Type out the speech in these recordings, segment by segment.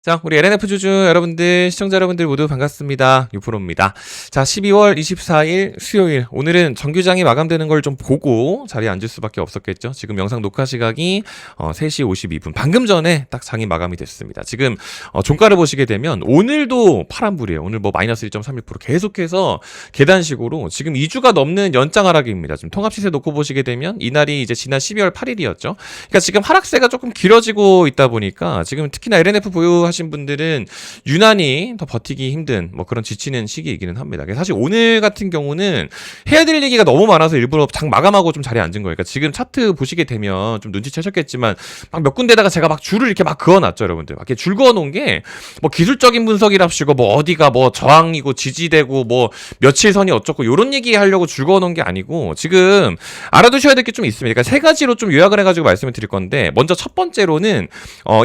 자, 우리 LNF 주주 여러분들, 시청자 여러분들 모두 반갑습니다. 유프로입니다. 자, 12월 24일 수요일. 오늘은 정규장이 마감되는 걸 좀 보고 자리에 앉을 수밖에 없었겠죠. 지금 영상 녹화 시각이 3시 52분. 방금 전에 딱 장이 마감이 됐습니다. 지금 종가를 보시게 되면 오늘도 파란불이에요. 오늘 뭐 마이너스 1.31% 계속해서 계단식으로 지금 2주가 넘는 연장 하락입니다. 지금 통합시세 놓고 보시게 되면 이날이 이제 지난 12월 8일이었죠. 그러니까 지금 하락세가 조금 길어지고 있다 보니까 지금 특히나 LNF 보유하신 분들은 유난히 더 버티기 힘든 뭐 그런 지치는 시기이기는 합니다. 사실 오늘 같은 경우는 해야 될 얘기가 너무 많아서 일부러 장 마감하고 좀 자리에 앉은 거예요. 그러니까 지금 차트 보시게 되면 좀 눈치채셨겠지만 막 몇 군데다가 제가 막 줄을 이렇게 막 그어놨죠, 여러분들. 막 이렇게 줄 그어놓은 게 뭐 기술적인 분석이랍시고 뭐 어디가 뭐 저항이고 지지되고 뭐 며칠 선이 어쩌고 요런 얘기 하려고 줄 그어놓은 게 아니고 지금 알아두셔야 될 게 좀 있습니다. 그러니까 세 가지로 좀 요약을 해가지고 말씀을 드릴 건데 먼저 첫 번째로는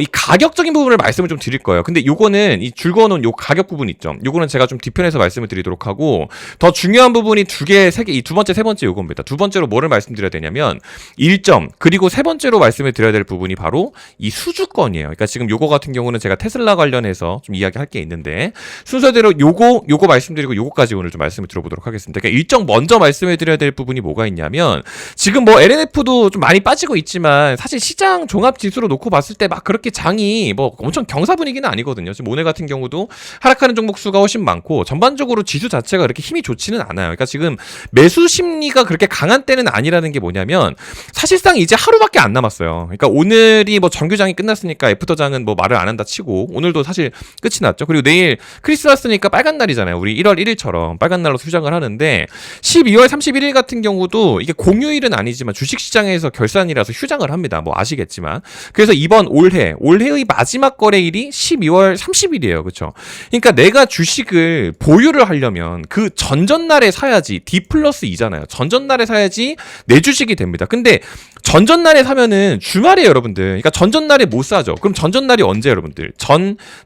이 가격적인 부분을 말씀을 좀 드릴 거예요. 근데 요거는 이 줄 그어놓은 요 가격 부분 있죠. 요거는 제가 좀 뒤편에서 말씀을 드리도록 하고 더 중요한 부분이 두 개, 세 개, 이 두 번째, 세 번째 요겁니다. 두 번째로 뭐를 말씀드려야 되냐면 일점 그리고 세 번째로 말씀을 드려야 될 부분이 바로 이 수주권이에요. 그러니까 지금 요거 같은 경우는 제가 테슬라 관련해서 좀 이야기할 게 있는데 순서대로 요거 말씀드리고 요거까지 오늘 좀 말씀을 들어보도록 하겠습니다. 그러니까 일정 먼저 말씀을 드려야 될 부분이 뭐가 있냐면 지금 뭐 LNF도 좀 많이 빠지고 있지만 사실 시장 종합 지수로 놓고 봤을 때 막 그렇게 장이 뭐 엄청 경사 분위기는 아니거든요. 지금 오늘 같은 경우도 하락하는 종목 수가 훨씬 많고 전반적으로 지수 자체가 그렇게 힘이 좋지는 않아요. 그러니까 지금 매수 심리가 그렇게 강한 때는 아니라는 게 뭐냐면 사실상 이제 하루밖에 안 남았어요. 그러니까 오늘이 뭐 정규장이 끝났으니까 애프터장은 뭐 말을 안 한다 치고 오늘도 사실 끝이 났죠. 그리고 내일 크리스마스니까 빨간 날이잖아요. 우리 1월 1일처럼 빨간 날로 휴장을 하는데 12월 31일 같은 경우도 이게 공휴일은 아니지만 주식시장에서 결산이라서 휴장을 합니다. 뭐 아시겠지만. 그래서 이번 올해의 마지막 거래일이 12월 30일이에요. 그렇죠? 그러니까 내가 주식을 보유를 하려면 그 전전날에 사야지 D+2잖아요. 전전날에 사야지 내 주식이 됩니다. 근데 전전날에 사면은 주말이에요, 여러분들. 그러니까 전전날에 못 사죠. 그럼 전전날이 언제 여러분들?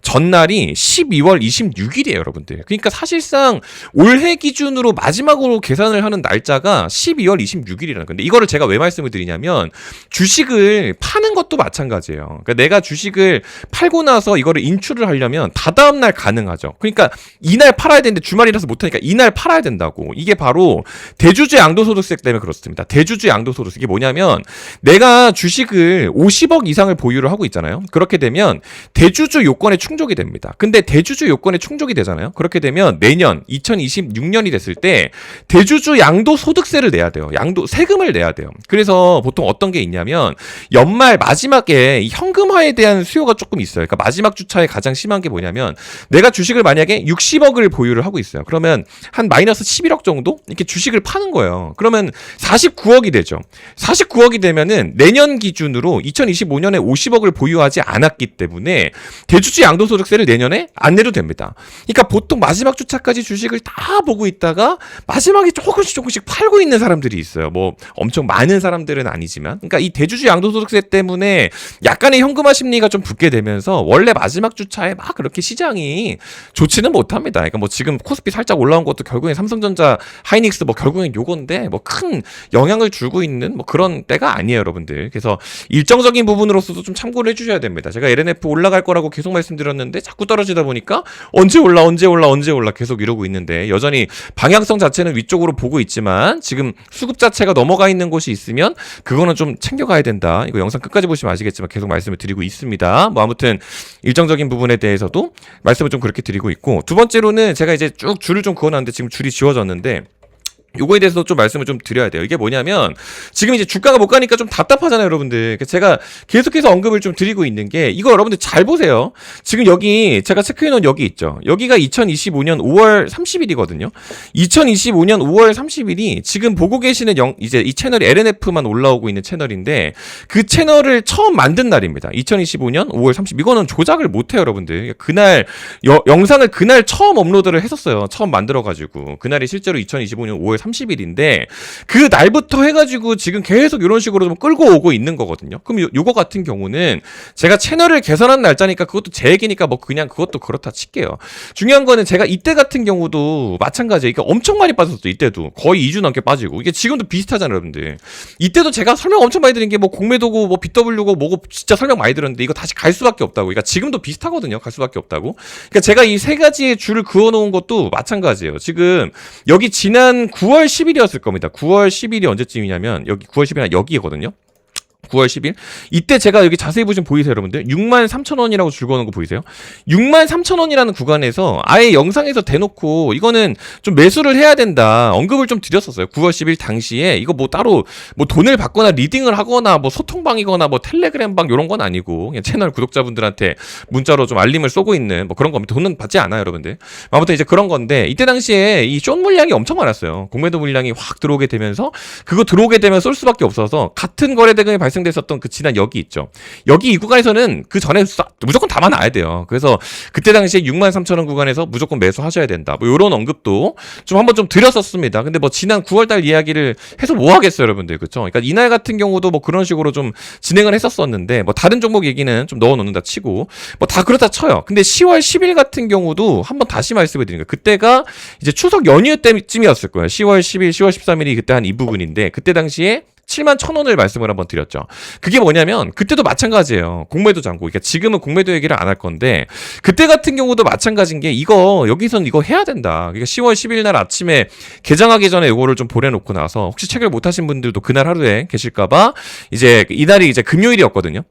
전날이 12월 26일이에요, 여러분들. 그러니까 사실상 올해 기준으로 마지막으로 계산을 하는 날짜가 12월 26일이라는 건데 이거를 제가 왜 말씀을 드리냐면 주식을 파는 것도 마찬가지예요. 그러니까 내가 주식을 팔고 나서 이거를 인출을 하려면 다다음 날 가능하죠. 그러니까 이날 팔아야 되는데 주말이라서 못 하니까 이날 팔아야 된다고. 이게 바로 대주주 양도소득세 때문에 그렇습니다. 대주주 양도소득세. 이게 뭐냐면 내가 주식을 50억 이상을 보유를 하고 있잖아요. 그렇게 되면 대주주 요건에 충족이 됩니다. 근데 대주주 요건에 충족이 되잖아요. 그렇게 되면 내년 2026년이 됐을 때 대주주 양도소득세를 내야 돼요. 세금을 내야 돼요. 그래서 보통 어떤 게 있냐면 연말 마지막에 이 현금화에 대한 수요가 조금 있어요. 그러니까 마지막 주차에 가장 심한 게 뭐냐면 내가 주식을 만약에 60억을 보유를 하고 있어요. 그러면 한 마이너스 11억 정도 이렇게 주식을 파는 거예요. 그러면 49억이 되죠. 49억이 되면은 내년 기준으로 2025년에 50억을 보유하지 않았기 때문에 대주주 양도소득세를 내년에 안 내도 됩니다. 그러니까 보통 마지막 주차까지 주식을 다 보고 있다가 마지막에 조금씩 팔고 있는 사람들이 있어요. 뭐 엄청 많은 사람들은 아니지만 그러니까 이 대주주 양도소득세 때문에 약간의 현금화 심리가 좀 붙게 되면서 원래 마지막 주차에 막 그렇게 시장이 좋지는 못합니다. 그러니까 뭐 지금 코스피 살짝 올라온 것도 결국엔 삼성전자, 하이닉스 뭐 결국엔 요건데 뭐 큰 영향을 주고 있는 뭐 그런 때가 아니에요, 여러분들. 그래서 일정적인 부분으로서도 좀 참고를 해주셔야 됩니다. 제가 LNF 올라갈 거라고 계속 말씀드렸는데 자꾸 떨어지다 보니까 언제 올라 계속 이러고 있는데 여전히 방향성 자체는 위쪽으로 보고 있지만 지금 수급 자체가 넘어가 있는 곳이 있으면 그거는 좀 챙겨가야 된다. 이거 영상 끝까지 보시면 아시겠지만 계속 말씀을 드리고 있습니다. 뭐 아무튼 일정적인 부분에 대해서도 말씀을 좀 그렇게 드리고 있고 두 번째로는 제가 이제 쭉 줄을 좀 그어놨는데 지금 줄이 지워졌는데 요거에 대해서 좀 말씀을 좀 드려야 돼요. 이게 뭐냐면 지금 이제 주가가 못 가니까 좀 답답하잖아요, 여러분들. 제가 계속해서 언급을 좀 드리고 있는 게 이거 여러분들 잘 보세요. 지금 여기 제가 체크해놓은 여기 있죠. 여기가 2025년 5월 30일이거든요. 2025년 5월 30일이 지금 보고 계시는 이제 이 채널이 LNF만 올라오고 있는 채널인데 그 채널을 처음 만든 날입니다. 2025년 5월 30일. 이거는 조작을 못해요, 여러분들. 그날 영상을 그날 처음 업로드를 했었어요. 처음 만들어가지고 그날이 실제로 2025년 5월 9월 30일인데 그 날부터 해가지고 지금 계속 이런 식으로 좀 끌고 오고 있는 거거든요. 그럼 요거 같은 경우는 제가 채널을 개선한 날짜니까 그것도 제 얘기니까 뭐 그냥 그것도 그렇다 칠게요. 중요한 거는 제가 이때 같은 경우도 마찬가지예요. 이게 엄청 많이 빠졌었죠. 이때도 거의 2주 넘게 빠지고 이게 지금도 비슷하잖아요, 여러분들. 이때도 제가 설명 엄청 많이 드린 게 뭐 공매도고 뭐 BW고 뭐고 진짜 설명 많이 들었는데 이거 다시 갈 수밖에 없다고. 그러니까 지금도 비슷하거든요. 갈 수밖에 없다고. 그러니까 제가 이 세 가지의 줄을 그어 놓은 것도 마찬가지예요. 지금 여기 지난 9월 10일이었을 겁니다. 9월 10일이 언제쯤이냐면 여기 9월 10일 여기거든요. 9월 10일. 이때 제가 여기 자세히 보시면 보이세요, 여러분들? 63,000원이라고 줄 거는 거 보이세요? 63,000원이라는 구간에서 아예 영상에서 대놓고 이거는 좀 매수를 해야 된다. 언급을 좀 드렸었어요. 9월 10일 당시에 이거 뭐 따로 뭐 돈을 받거나 리딩을 하거나 뭐 소통방이거나 뭐 텔레그램방 이런 건 아니고 그냥 채널 구독자분들한테 문자로 좀 알림을 쏘고 있는 뭐 그런 겁니다. 돈은 받지 않아요, 여러분들. 아무튼 이제 그런 건데 이때 당시에 이 숏 물량이 엄청 많았어요. 공매도 물량이 확 들어오게 되면서 그거 들어오게 되면 쏠 수밖에 없어서 같은 거래 대금이 발생됐었던 그 지난 여기 있죠. 여기 이 구간에서는 그 전에 무조건 담아놔야 돼요. 그래서 그때 당시에 63,000원 구간에서 무조건 매수하셔야 된다. 뭐 이런 언급도 좀 한번 좀 드렸었습니다. 근데 뭐 지난 9월달 이야기를 해서 뭐 하겠어요, 여러분들. 그렇죠? 그러니까 이날 같은 경우도 뭐 그런 식으로 좀 진행을 했었었는데 뭐 다른 종목 얘기는 좀 넣어놓는다 치고 뭐 다 그렇다 쳐요. 근데 10월 10일 같은 경우도 한번 다시 말씀을 드리는 거예요. 그때가 이제 추석 연휴 때쯤이었을 거예요. 10월 10일, 10월 13일이 그때 한 이 부분인데 그때 당시에 71,000원을 말씀을 한번 드렸죠. 그게 뭐냐면 그때도 마찬가지예요. 공매도 잔고. 그러니까 지금은 공매도 얘기를 안 할 건데 그때 같은 경우도 마찬가지인 게 이거 여기선 이거 해야 된다. 그러니까 10월 10일 날 아침에 개장하기 전에 이거를 좀 보내놓고 나서 혹시 체결 못하신 분들도 그날 하루에 계실까봐 이제 이날이 이제 금요일이었거든요.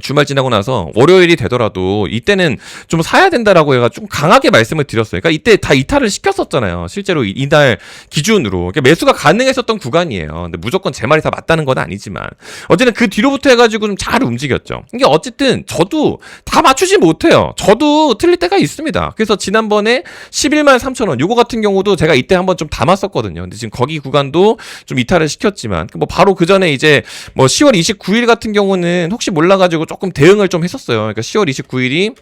주말 지나고 나서 월요일이 되더라도 이때는 좀 사야 된다라고 해가 좀 강하게 말씀을 드렸어요. 그러니까 이때 다 이탈을 시켰었잖아요. 실제로 이날 기준으로. 그러니까 매수가 가능했었던 구간이에요. 근데 무조건 제 말이 다 맞다는 건 아니지만 어쨌든 그 뒤로부터 해가지고 좀 잘 움직였죠. 이게 어쨌든 저도 다 맞추지 못해요. 저도 틀릴 때가 있습니다. 그래서 지난번에 113,000원 요거 같은 경우도 제가 이때 한번 좀 담았었거든요. 근데 지금 거기 구간도 좀 이탈을 시켰지만 뭐 바로 그 전에 이제 뭐 10월 29일 같은 경우는 혹시 몰라가지고 조금 대응을 좀 했었어요. 그러니까 10월 29일이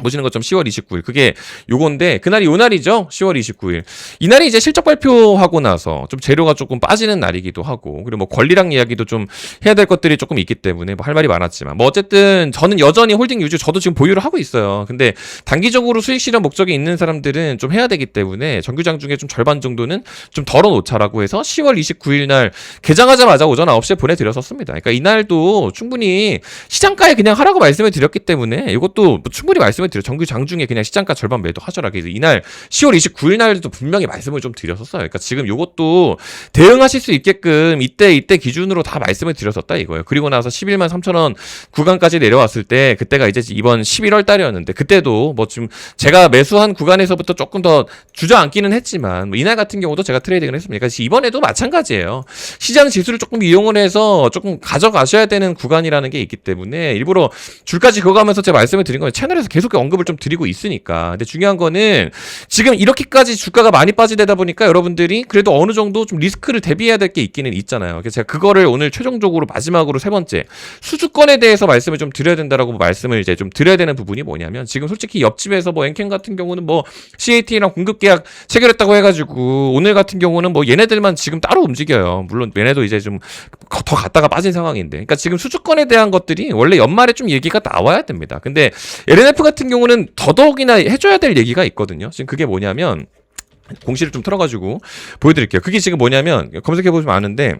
보시는 것처럼 10월 29일 그게 요건데 그날이 요 날이죠. 10월 29일 이날이 이제 실적 발표하고 나서 좀 재료가 조금 빠지는 날이기도 하고 그리고 뭐 권리랑 이야기도 좀 해야 될 것들이 조금 있기 때문에 뭐 할 말이 많았지만 뭐 어쨌든 저는 여전히 홀딩 유지 저도 지금 보유를 하고 있어요. 근데 단기적으로 수익 실현 목적이 있는 사람들은 좀 해야 되기 때문에 정규장 중에 좀 절반 정도는 좀 덜어놓자라고 해서 10월 29일 날 개장하자마자 오전 9시에 보내드렸었습니다. 그러니까 이날도 충분히 시장가에 그냥 하라고 말씀을 드렸기 때문에 이것도 뭐 충분히 말씀을 정규 장중에 그냥 시장가 절반 매도하셔라. 그래서 이날 10월 29일 날도 분명히 말씀을 좀 드렸었어요. 그러니까 지금 요것도 대응하실 수 있게끔 이때 기준으로 다 말씀을 드렸었다 이거예요. 그리고 나서 113,000원 구간까지 내려왔을 때 그때가 이제 이번 11월 달이었는데 그때도 뭐 지금 제가 매수한 구간에서부터 조금 더 주저앉기는 했지만 뭐 이날 같은 경우도 제가 트레이딩을 했습니다. 그러니까 이번에도 마찬가지예요. 시장 지수를 조금 이용을 해서 조금 가져가셔야 되는 구간이라는 게 있기 때문에 일부러 줄까지 그어가면서 제가 말씀을 드린 거예요. 채널에서 계속 언급을 좀 드리고 있으니까. 근데 중요한 거는 지금 이렇게까지 주가가 많이 빠지다 보니까 여러분들이 그래도 어느 정도 좀 리스크를 대비해야 될 게 있기는 있잖아요. 그래서 제가 그거를 오늘 최종적으로 마지막으로 세 번째 수주권에 대해서 말씀을 좀 드려야 된다라고 말씀을 이제 좀 드려야 되는 부분이 뭐냐면 지금 솔직히 옆집에서 뭐 엔캠 같은 경우는 뭐 CAT랑 공급 계약 체결했다고 해가지고 오늘 같은 경우는 뭐 얘네들만 지금 따로 움직여요. 물론 얘네도 이제 좀 더 갔다가 빠진 상황인데. 그러니까 지금 수주권에 대한 것들이 원래 연말에 좀 얘기가 나와야 됩니다. 근데 LNF 같은 경우는 더더욱이나 해줘야 될 얘기가 있거든요. 지금 그게 뭐냐면 공시를 좀 틀어가지고 보여드릴게요. 그게 지금 뭐냐면 검색해보시면 아는데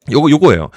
요거예요.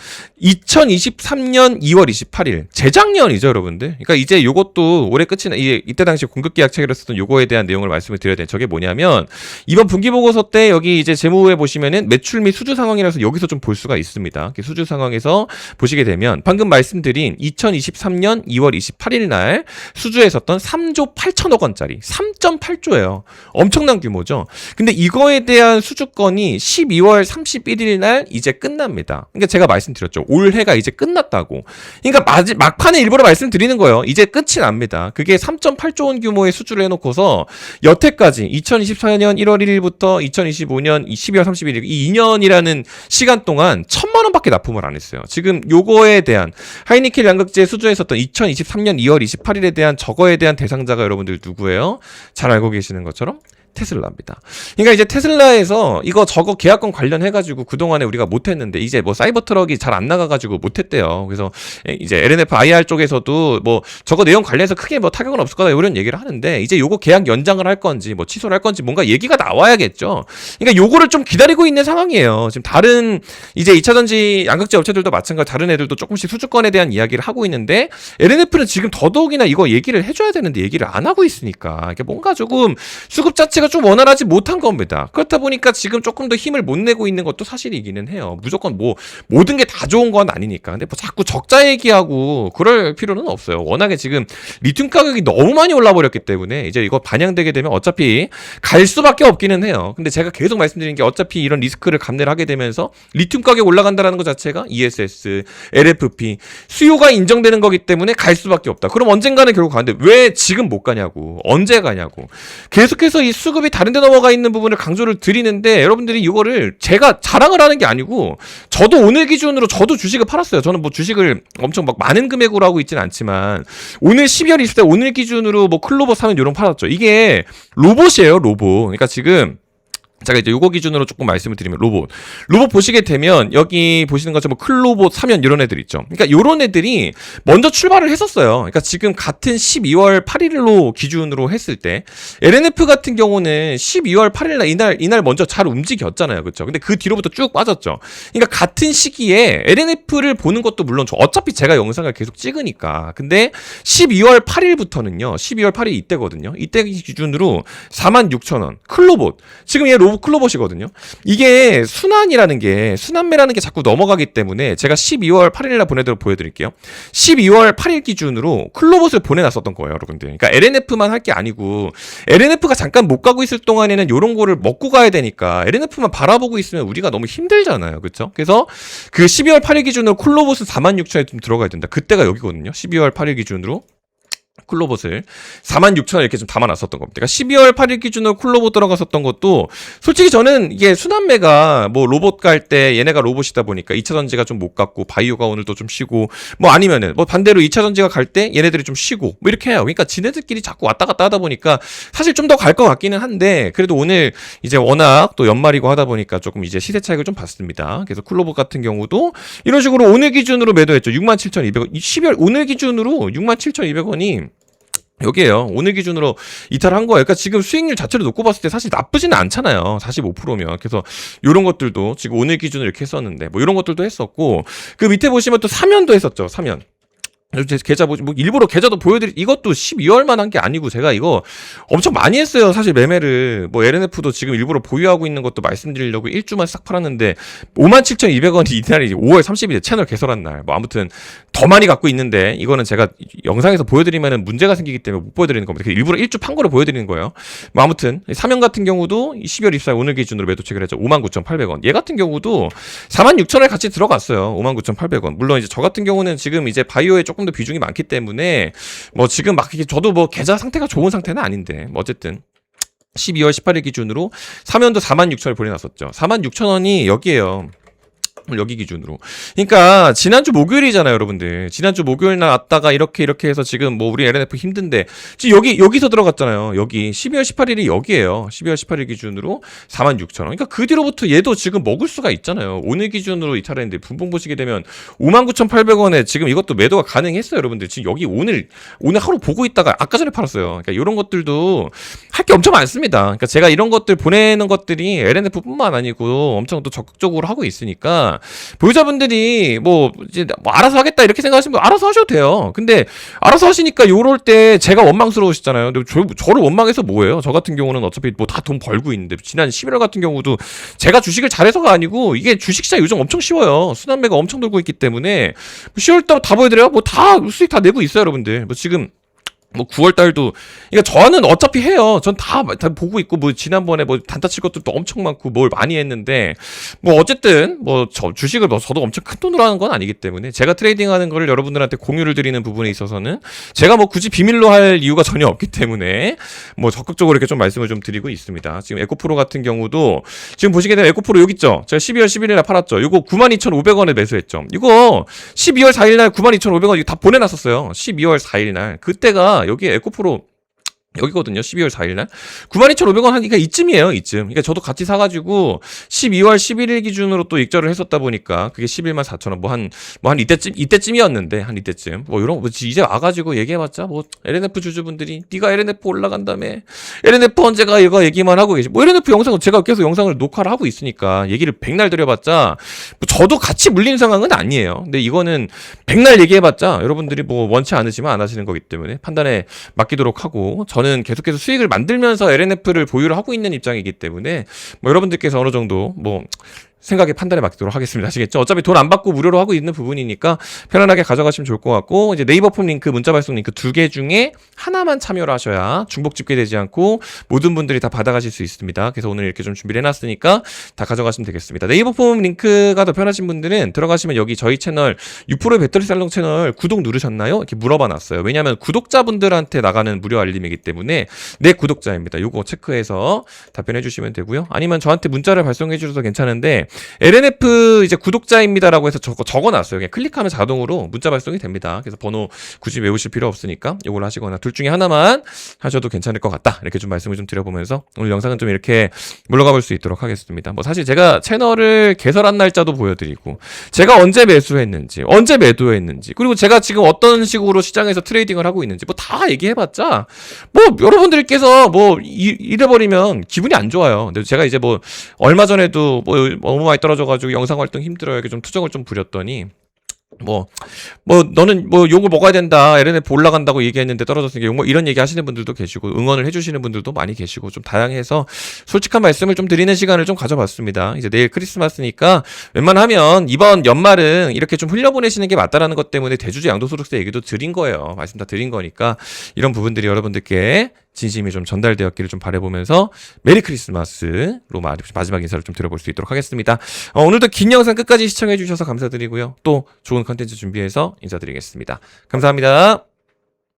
2023년 2월 28일. 재작년이죠, 여러분들. 그러니까 이제 요것도 올해 끝이나, 이때 당시 공급계약 체결했었던 요거에 대한 내용을 말씀을 드려야 돼요. 저게 뭐냐면, 이번 분기보고서 때 여기 이제 재무에 보시면은 매출 및 수주 상황이라서 여기서 좀 볼 수가 있습니다. 수주 상황에서 보시게 되면, 방금 말씀드린 2023년 2월 28일 날 수주했었던 3조 8천억 원짜리, 3.8조예요. 엄청난 규모죠. 근데 이거에 대한 수주건이 12월 31일 날 이제 끝납니다. 그러니까 제가 말씀드렸죠. 올해가 이제 끝났다고. 그러니까 막판에 일부러 말씀드리는 거예요. 이제 끝이 납니다. 그게 3.8조 원 규모의 수주를 해놓고서 여태까지 2024년 1월 1일부터 2025년 12월 31일 이 2년이라는 시간 동안 1,000만 원밖에 납품을 안 했어요. 지금 요거에 대한 하이니켈 양극재 수주했었던 2023년 2월 28일에 대한 저거에 대한 대상자가 여러분들 누구예요? 잘 알고 계시는 것처럼 테슬라입니다. 그러니까 이제 테슬라에서 이거 저거 계약권 관련해가지고 그동안에 우리가 못했는데 이제 뭐 사이버 트럭이 잘 안 나가가지고 못했대요. 그래서 이제 LNF IR 쪽에서도 뭐 저거 내용 관련해서 크게 뭐 타격은 없을 거다 이런 얘기를 하는데 이제 요거 계약 연장을 할 건지 뭐 취소를 할 건지 뭔가 얘기가 나와야겠죠. 그러니까 요거를 좀 기다리고 있는 상황이에요. 지금 다른 이제 2차전지 양극재 업체들도 마찬가지 다른 애들도 조금씩 수주권에 대한 이야기를 하고 있는데 LNF는 지금 더더욱이나 이거 얘기를 해줘야 되는데 얘기를 안 하고 있으니까 이게 뭔가 조금 수급 자체가 좀 원활하지 못한 겁니다. 그렇다 보니까 지금 조금 더 힘을 못 내고 있는 것도 사실이기는 해요. 무조건 뭐 모든 게 다 좋은 건 아니니까. 근데 뭐 자꾸 적자 얘기하고 그럴 필요는 없어요. 워낙에 지금 리튬 가격이 너무 많이 올라 버렸기 때문에 이제 이거 반영되게 되면 어차피 갈 수밖에 없기는 해요. 근데 제가 계속 말씀드린 게 어차피 이런 리스크를 감내를 하게 되면서 리튬 가격 올라간다라는 것 자체가 ESS, LFP 수요가 인정되는 거기 때문에 갈 수밖에 없다. 그럼 언젠가는 결국 가는데 왜 지금 못 가냐고, 언제 가냐고. 계속해서 이 수급이 다른 데 넘어가 있는 부분을 강조를 드리는데 여러분들이 이거를 제가 자랑을 하는 게 아니고 저도 오늘 기준으로 저도 주식을 팔았어요. 저는 뭐 주식을 엄청 막 많은 금액으로 하고 있지는 않지만 오늘 12월 20일 오늘 기준으로 뭐 클로버 사면 요런 팔았죠. 이게 로봇이에요, 로봇. 그러니까 지금 제가 이제 요거 기준으로 조금 말씀을 드리면 로봇 보시게 되면 여기 보시는 것처럼 뭐 클로봇, 사면 이런 애들 있죠. 그러니까 요런 애들이 먼저 출발을 했었어요. 그러니까 지금 같은 12월 8일로 기준으로 했을 때 LNF 같은 경우는 12월 8일날 이날 먼저 잘 움직였잖아요. 그렇죠? 근데 그 뒤로부터 쭉 빠졌죠. 그러니까 같은 시기에 LNF를 보는 것도 물론 어차피 제가 영상을 계속 찍으니까. 근데 12월 8일부터는요. 12월 8일 이때거든요. 이때 기준으로 46,000원 클로봇. 지금 얘 클로봇이거든요. 이게 순환매라는 게 자꾸 넘어가기 때문에 제가 12월 8일날 보여드릴게요. 12월 8일 기준으로 클로봇을 보내놨었던 거예요, 여러분들. 그러니까 LNF만 할 게 아니고 LNF가 잠깐 못 가고 있을 동안에는 요런 거를 먹고 가야 되니까 LNF만 바라보고 있으면 우리가 너무 힘들잖아요, 그렇죠? 그래서 그 12월 8일 기준으로 클로봇은 46,000에 좀 들어가야 된다. 그때가 여기거든요. 12월 8일 기준으로. 클로봇을 46,000원 이렇게 좀 담아놨었던 겁니다. 그러니까 12월 8일 기준으로 클로봇 들어갔었던 것도 솔직히 저는 이게 순환매가 뭐 로봇 갈 때 얘네가 로봇이다 보니까 2차전지가 좀 못 갔고 바이오가 오늘도 좀 쉬고 뭐 아니면은 뭐 반대로 2차전지가 갈 때 얘네들이 좀 쉬고 뭐 이렇게 해요. 그러니까 지네들끼리 자꾸 왔다 갔다 하다 보니까 사실 좀 더 갈 것 같기는 한데 그래도 오늘 이제 워낙 또 연말이고 하다 보니까 조금 이제 시세 차익을 좀 봤습니다. 그래서 클로봇 같은 경우도 이런 식으로 오늘 기준으로 매도했죠. 67,200원. 12월 오늘 기준으로 67,200원이 여기에요. 오늘 기준으로 이탈한 거예요. 그러니까 지금 수익률 자체를 놓고 봤을 때 사실 나쁘지는 않잖아요. 45%면. 그래서 요런 것들도 지금 오늘 기준으로 이렇게 했었는데 뭐 이런 것들도 했었고 그 밑에 보시면 또 사면도 했었죠. 사면. 계좌 뭐 일부러 계좌도 이것도 12월만 한 게 아니고 제가 이거 엄청 많이 했어요. 사실 매매를 뭐 LNF도 지금 일부러 보유하고 있는 것도 말씀드리려고 1주만 싹 팔았는데 57,200원이 이날이 5월 30일에 채널 개설한 날. 뭐 아무튼 더 많이 갖고 있는데 이거는 제가 영상에서 보여드리면은 문제가 생기기 때문에 못 보여드리는 겁니다. 그래서 일부러 1주 판 거를 보여드리는 거예요. 뭐 아무튼 사면 같은 경우도 12월 24일 오늘 기준으로 매도 체결 했죠. 59,800원. 얘 같은 경우도 46,000원에 같이 들어갔어요. 59,800원. 물론 이제 저 같은 경우는 지금 이제 바이오에 조금 더 비중이 많기 때문에 뭐 지금 막 이게 저도 뭐 계좌 상태가 좋은 상태는 아닌데 뭐 어쨌든 12월 18일 기준으로 사면도 46,000원을 보내놨었죠. 46,000원이 여기에요. 여기 기준으로. 그러니까 지난주 목요일이잖아요, 여러분들. 지난주 목요일 날 왔다가 이렇게 해서 지금 뭐 우리 LNF 힘든데 지금 여기서 들어갔잖아요. 여기 12월 18일이 여기에요. 12월 18일 기준으로 46,000원. 그러니까 그 뒤로부터 얘도 지금 먹을 수가 있잖아요. 오늘 기준으로 이탈했는데 분봉 보시게 되면 59,800원에 지금 이것도 매도가 가능했어요, 여러분들. 지금 여기 오늘 하루 보고 있다가 아까 전에 팔았어요. 그러니까 이런 것들도 할 게 엄청 많습니다. 그러니까 제가 이런 것들 보내는 것들이 LNF뿐만 아니고 엄청 또 적극적으로 하고 있으니까 보유자분들이 뭐 이제 뭐 알아서 하겠다 이렇게 생각하시면 알아서 하셔도 돼요. 근데 알아서 하시니까 요럴 때 제가 원망스러우시잖아요. 근데 저를 원망해서 뭐예요? 저 같은 경우는 어차피 뭐 다 돈 벌고 있는데 지난 11월 같은 경우도 제가 주식을 잘해서가 아니고 이게 주식시장 요즘 엄청 쉬워요. 순환매가 엄청 돌고 있기 때문에 10월달 다 보여드려요. 뭐 다 수익 다 내고 있어요, 여러분들. 뭐 지금 뭐 9월 달도 그러니까 저는 어차피 해요. 전 다 보고 있고 뭐 지난번에 뭐 단타 칠 것도 엄청 많고 뭘 많이 했는데 뭐 어쨌든 뭐 저 주식을 뭐 저도 엄청 큰 돈으로 하는 건 아니기 때문에 제가 트레이딩하는 거를 여러분들한테 공유를 드리는 부분에 있어서는 제가 뭐 굳이 비밀로 할 이유가 전혀 없기 때문에 뭐 적극적으로 이렇게 좀 말씀을 좀 드리고 있습니다. 지금 에코프로 같은 경우도 지금 보시게 되면 에코프로 여기 있죠. 제가 12월 11일 날 팔았죠. 이거 92,500원에 매수했죠. 이거 12월 4일 날 92,500원 이거 다 보내놨었어요. 12월 4일 날 그때가 여기 에코프로 여기거든요. 12월 4일날 92,500원 하니까 이쯤이에요. 이쯤. 그러니까 저도 같이 사가지고 12월 11일 기준으로 또 익절을 했었다 보니까 그게 114,000원 한 이때쯤이었는데 한 이때쯤 뭐 이런 뭐 이제 와가지고 얘기해봤자 뭐 LNF 주주분들이 네가 LNF 올라간다며 LNF 언제가 이거 얘기만 하고 계시. 뭐 LNF 영상은 제가 계속 영상을 녹화를 하고 있으니까 얘기를 백날 드려봤자 뭐 저도 같이 물린 상황은 아니에요. 근데 이거는 백날 얘기해봤자 여러분들이 뭐 원치 않으시면 안 하시는 거기 때문에 판단에 맡기도록 하고. 저는 계속해서 수익을 만들면서 LNF를 보유를 하고 있는 입장이기 때문에 뭐 여러분들께서 어느 정도 뭐 생각에 판단에 맡기도록 하겠습니다. 아시겠죠? 어차피 돈 안 받고 무료로 하고 있는 부분이니까 편안하게 가져가시면 좋을 것 같고, 이제 네이버 폼 링크, 문자 발송 링크 2개 중에 하나만 참여를 하셔야 중복 집계되지 않고 모든 분들이 다 받아가실 수 있습니다. 그래서 오늘 이렇게 좀 준비를 해놨으니까 다 가져가시면 되겠습니다. 네이버 폼 링크가 더 편하신 분들은 들어가시면 여기 저희 채널 6%의 배터리 살롱 채널 구독 누르셨나요? 이렇게 물어봐 놨어요. 왜냐하면 구독자분들한테 나가는 무료 알림이기 때문에 내 구독자입니다. 요거 체크해서 답변해 주시면 되고요. 아니면 저한테 문자를 발송해 주셔도 괜찮은데 LNF 이제 구독자입니다라고 해서 적어놨어요. 그냥 클릭하면 자동으로 문자 발송이 됩니다. 그래서 번호 굳이 외우실 필요 없으니까 이걸 하시거나 둘 중에 하나만 하셔도 괜찮을 것 같다. 이렇게 좀 말씀을 좀 드려보면서 오늘 영상은 좀 이렇게 물러가 볼 수 있도록 하겠습니다. 뭐 사실 제가 채널을 개설한 날짜도 보여드리고 제가 언제 매수했는지 언제 매도했는지 그리고 제가 지금 어떤 식으로 시장에서 트레이딩을 하고 있는지 뭐 다 얘기해봤자 뭐 여러분들께서 뭐 이래버리면 기분이 안 좋아요. 근데 제가 이제 뭐 얼마 전에도 뭐 너무 많이 떨어져가지고 영상 활동 힘들어요. 이렇게 좀 투정을 좀 부렸더니 뭐 너는 뭐 욕을 먹어야 된다. LNF 올라간다고 얘기했는데 떨어졌으니까 욕 이런 얘기 하시는 분들도 계시고 응원을 해주시는 분들도 많이 계시고 좀 다양해서 솔직한 말씀을 좀 드리는 시간을 좀 가져봤습니다. 이제 내일 크리스마스니까 웬만하면 이번 연말은 이렇게 좀 흘려보내시는 게 맞다라는 것 때문에 대주주 양도소득세 얘기도 드린 거예요. 말씀 다 드린 거니까 이런 부분들이 여러분들께 진심이 좀 전달되었기를 좀 바라보면서 메리 크리스마스로 마지막 인사를 좀 드려볼 수 있도록 하겠습니다. 오늘도 긴 영상 끝까지 시청해 주셔서 감사드리고요. 또 좋은 컨텐츠 준비해서 인사드리겠습니다. 감사합니다.